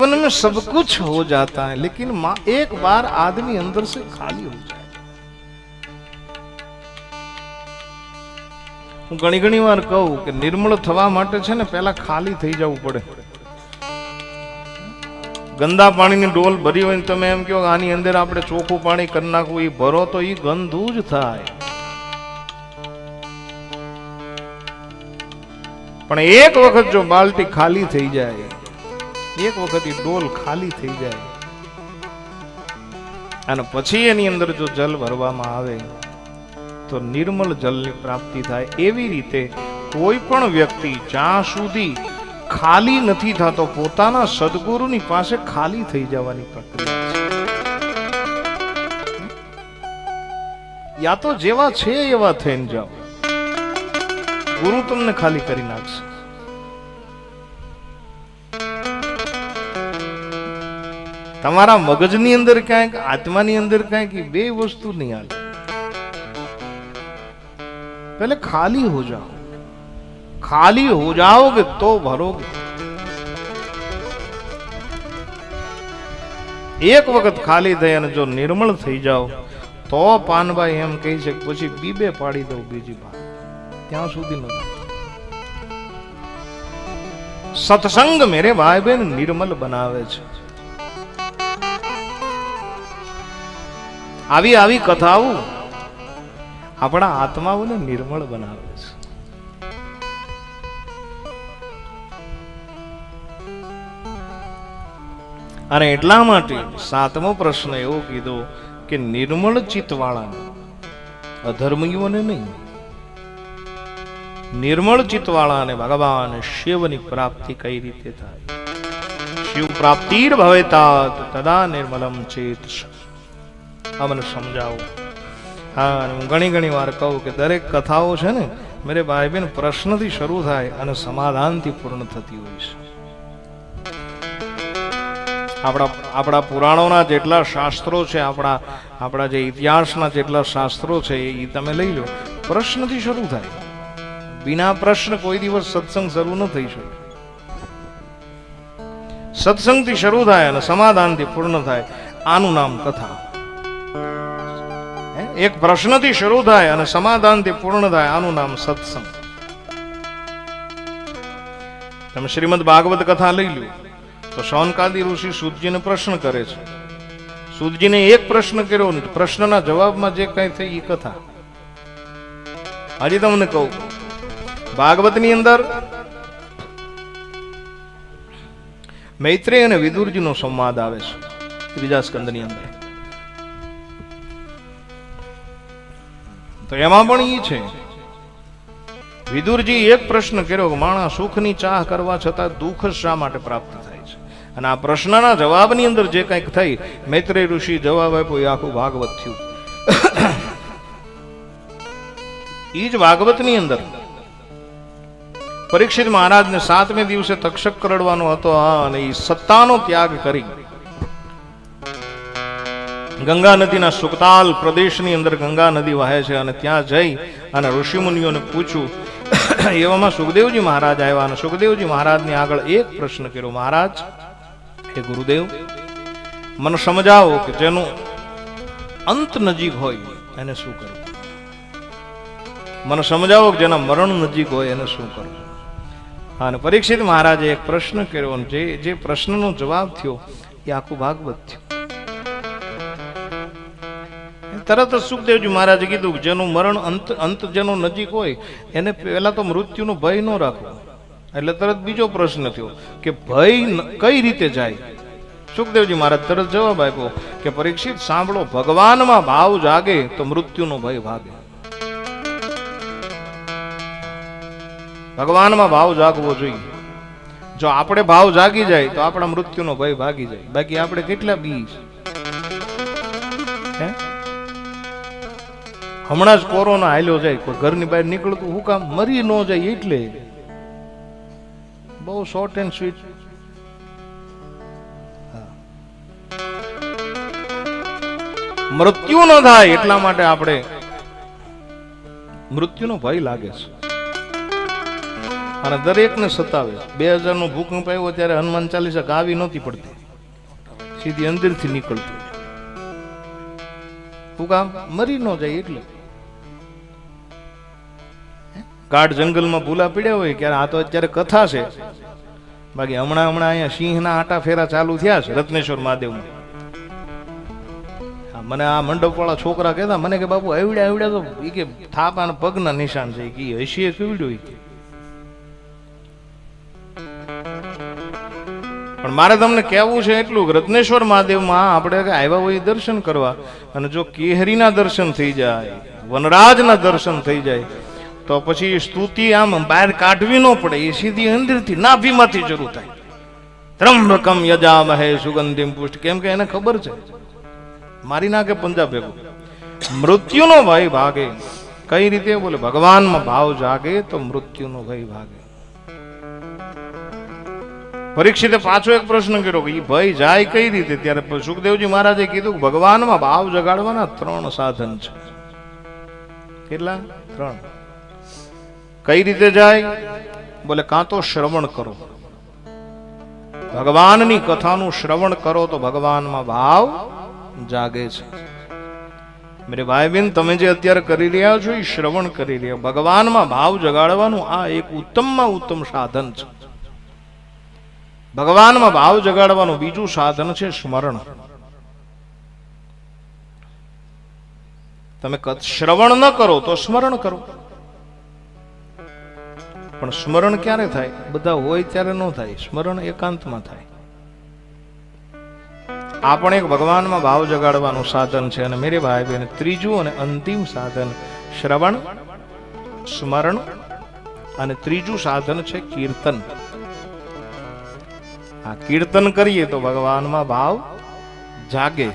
जीवन में सब कुछ हो जाता है, लेकिन एक बार आदमी अंदर से खाली हो जाए। હું ઘણી વાર કહું કે નિર્મળ થવા માટે છે ને પહેલા ખાલી થઈ જવું પડે. ગંદા પાણીની ડોલ ભરી હોય ને તમે એમ કહો આની અંદર આપણે ચોખ્ખું પાણી કરી નાખવું, એ ભરો તો એ ગંદુ જ થાય. પણ એક વખત જો બાલટી ખાલી થઈ જાય, એક વખત એ ડોલ ખાલી થઈ જાય અને પછી એની અંદર જો જલ ભરવામાં આવે તો નિર્મળ જલની પ્રાપ્તિ થાય. એવી રીતે કોઈ પણ વ્યક્તિ જ્યાં સુધી ખાલી નથી થતો પોતાના સદગુરુની પાસે ખાલી થઈ જવાની પ્રક્રિયા છે. યા તો જેવા છે એવા થઈને જાઓ, ગુરુ તમને ખાલી કરી નાખશે. તમારા મગજની અંદર ક્યાંક, આત્માની અંદર ક્યાંક બે વસ્તુ નહીં હાલે. पहले खाली हो जाओ, खाली हो जाओगे तो भरोगे. एक वक्त खाली થઈ અને જો નિર્મળ થઈ જાઓ તો પાનભાઈ એમ કહી છે કે પછી બીબે પાડી દઉં બીજી વાત, ત્યાં સુધી નથી. સત્સંગ મેરે ભાઈ બહેન નિર્મલ બનાવે છે. આવી આવી કથાઓ આપણા આત્માઓને નિર્મળ બનાવે છે. અને એટલા માટે સાતમો પ્રશ્ન એવો કીધો કે નિર્મળ ચિત્ત વાળાને, અધર્મીઓને નહીં, નિર્મળ ચિત્ત વાળાને ભગવાન શિવની પ્રાપ્તિ કઈ રીતે થાય. શિવ પ્રાપ્તિર ભવેતાત તદા નિર્મલમ ચેત. આ મને સમજાવો. હા, હું ઘણી વાર કહું કે દરેક કથાઓ છે ને મેરે ભાઈ બહેન પ્રશ્નથી શરૂ થાય અને સમાધાનથી પૂર્ણ થતી હોય છે. આપણા પુરાણોના જેટલા શાસ્ત્રો છે, આપણા જે ઇતિહાસના જેટલા શાસ્ત્રો છે એ તમે લઈ લો, પ્રશ્નથી શરૂ થાય. બિના પ્રશ્ન કોઈ દિવસ સત્સંગ શરૂ ન થઈ શકે. સત્સંગથી શરૂ થાય અને સમાધાનથી પૂર્ણ થાય. આનું નામ કથા. એક પ્રશ્નથી શરૂ થાય અને સમાધાનથી પૂર્ણ થાય, આનું નામ સત્સંગ. તમે શ્રીમદ ભાગવત કથા લઈ લો તો શૌનકાદી ઋષિ સૂતજીને પ્રશ્ન કરે છે. સૂતજીને એક પ્રશ્ન કર્યો, પ્રશ્નના જવાબમાં જે કઈ થઈ એ કથા. હજી તમને કહું, ભાગવતની અંદર મૈત્રેય અને વિદુરજીનો સંવાદ આવે છે ત્રીજા સ્કંદની અંદર. તો એમાં પણ એ છે, વિદુરજી એક પ્રશ્ન કર્યો કે માણસ સુખની ચાહ કરવા છતાં દુઃખ શા માટે પ્રાપ્ત થાય છે. અને આ પ્રશ્નના જવાબની અંદર જે કંઈક થઈ, મૈત્રેય ઋષિ જવાબ આપ્યો, એ આખું ભાગવત થયું. એ જ ભાગવતની અંદર પરીક્ષિત મહારાજને 7મે દિવસે તક્ષક કરડવાનો હતો, અને એ સત્તાનો ત્યાગ કરી ગંગા નદીના સુકતાલ પ્રદેશની અંદર ગંગા નદી વહે છે, અને ત્યાં જઈ અને ઋષિમુનિઓને પૂછ્યું. એવામાં સુખદેવજી મહારાજ આવ્યા અને સુખદેવજી મહારાજની આગળ એક પ્રશ્ન કર્યો, મહારાજ, હે ગુરુદેવ, મને સમજાવો કે જેનું અંત નજીક હોય એને શું કરવું. મને સમજાવો કે જેના મરણ નજીક હોય એને શું કરવું. અને પરીક્ષિત મહારાજે એક પ્રશ્ન કર્યો, અને જે પ્રશ્નનો જવાબ થયો એ આખું ભાગવત થયું. તરત જ સુખદેવજી મહારાજે કીધું કે જેનું મરણ અંત જેનો નજીક હોય એને પહેલા તો મૃત્યુનો ભય ન રાખવો. એટલે તરત બીજો પ્રશ્ન થયો કે ભય કઈ રીતે જાય. સુખદેવજી મહારાજ તરત જવાબ આપ્યો કે પરીક્ષિત સાંભળો, ભગવાનમાં ભાવ જાગે તો મૃત્યુનો ભય ભાગે. ભગવાનમાં ભાવ જાગવો જોઈએ. જો આપણે ભાવ જાગી જાય તો આપણા મૃત્યુનો ભય ભાગી જાય. બાકી આપણે કેટલા બીજ. હમણાં જ કોરોના હાલ્યો જાય, કોઈ ઘરની બહાર નીકળતું હું કામ, મરી ન જાય એટલે. બહુ શોર્ટ એન્ડ સ્વીટ. મૃત્યુ ન થાય એટલા માટે આપણે મૃત્યુનો ભય લાગે છે. અને દરેકને સતાવે. 2000 નો ભૂકંપ આવ્યો ત્યારે હનુમાન ચાલીસા ગાવી નહોતી પડતી, સીધી અંદરથી નીકળતી. શું કામ? મરી ન જાય એટલે. ગાઢ જંગલમાં ભૂલા પીડ્યા હોય ક્યારે, આ તો અત્યારે કથા છે. બાકી હમણાં અહીંયા સિંહના આટા ફેરા ચાલુ થયા છે રત્નેશ્વર મહાદેવમાં. મને આ મંડપ વાળા છોકરા કહેતા, મને કે બાપુ આવડ્યા તો એ કે થાપા અને પગના નિશાન છે કે હસીએ કેવડ્યું. પણ મારે તમને કહેવું છે એટલું, રત્નેશ્વર મહાદેવમાં આપણે આવ્યા હોય દર્શન કરવા, અને જો કેહરીના દર્શન થઈ જાય, વનરાજના દર્શન થઈ જાય, તો પછી સ્તુતિ આમ બહાર કાઢવી ન પડે, એ સીધી અંદરથી નાભીમાંથી શરૂ થાય. ત્રંબકમ યજામહે સુગંધિમ પુષ્ટ. કેમ કે એને ખબર છે મારી નાખે પંજાબ ભેગું. મૃત્યુનો ભય ભાગે. કઈ રીતે? બોલે ભગવાનમાં ભાવ જાગે તો મૃત્યુનો ભય ભાગે. પરીક્ષિતે પાછો એક પ્રશ્ન કર્યો કે એ ભય જાય કઈ રીતે? ત્યારે સુખદેવજી મહારાજે કીધું કે ભગવાનમાં ભાવ જગાડવાના 3 સાધન છે. કેટલા? 3. કઈ રીતે જાય? બોલે કાં તો શ્રવણ કરો, ભગવાનની કથાનું શ્રવણ કરો તો ભગવાનમાં ભાવ જાગે છે. મેરે ભાઈ બહેન, તમે જે અત્યારે કરી રહ્યા છો એ શ્રવણ કરી રહ્યા. ભગવાનમાં ભાવ જગાડવાનું આ એક ઉત્તમમાં ઉત્તમ સાધન છે. ભગવાનમાં ભાવ જગાડવાનું બીજું સાધન છે સ્મરણ. તમે શ્રવણ ન કરો તો સ્મરણ કરો. પણ સ્મરણ ક્યારે થાય? બધા હોય ત્યારે ન થાય. સ્મરણ એકાંતમાં થાય. આ પણ એક ભગવાનમાં ભાવ જગાડવાનું સાધન છે. અને મેરે ભાઈ બહેન, ત્રીજું અને અંતિમ સાધન શ્રવણ, સ્મરણ, અને ત્રીજું સાધન છે કીર્તન. આ કીર્તન કરીએ તો ભગવાનમાં ભાવ જાગે.